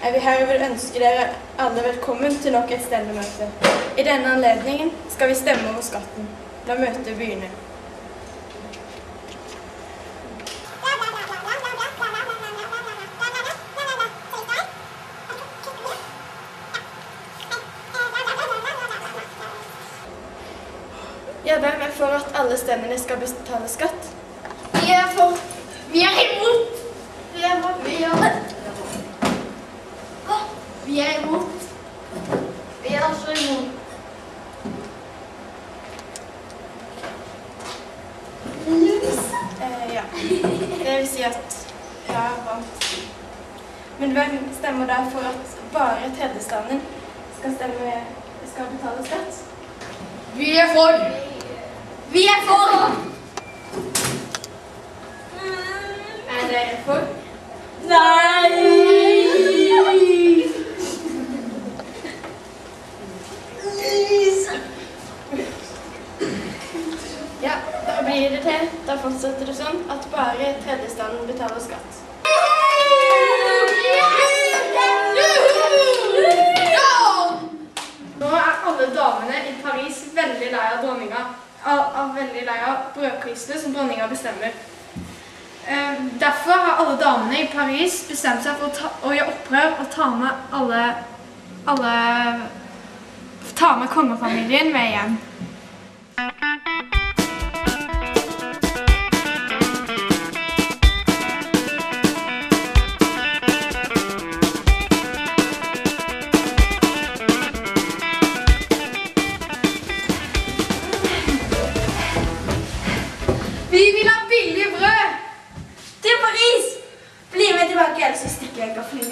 Jeg vil herved ønske dere alle velkommen til nok et stemmemøte. I denne anledningen skal vi stemme over skatten. La møtet begynne. Ja, hvem er for at alle stemmene skal betale skatt? Vi er for. Vi er imot. Vi er for. Vi er imot. Vi er også imot. Ja, det vil si at ja, vant. Men hvem stemmer da for at bare tredjestanden skal betale skatt? Vi er for. Vi er for. Er dere for? Nei! Ja, da blir det til. Da fortsetter det sånn at bare tredjestanden betaler skatt. Nå er alle damene i Paris veldig lei av dronninga. Veldig lei av brødprisene som dronninga bestemmer. Derfor har alle damene i Paris bestemt seg for å gjøre opprør og ta med kongefamilien med hjem. Vi vil ha billig brød! Til Paris! Bli med tilbake, ellers stikker jeg ikke av flyet.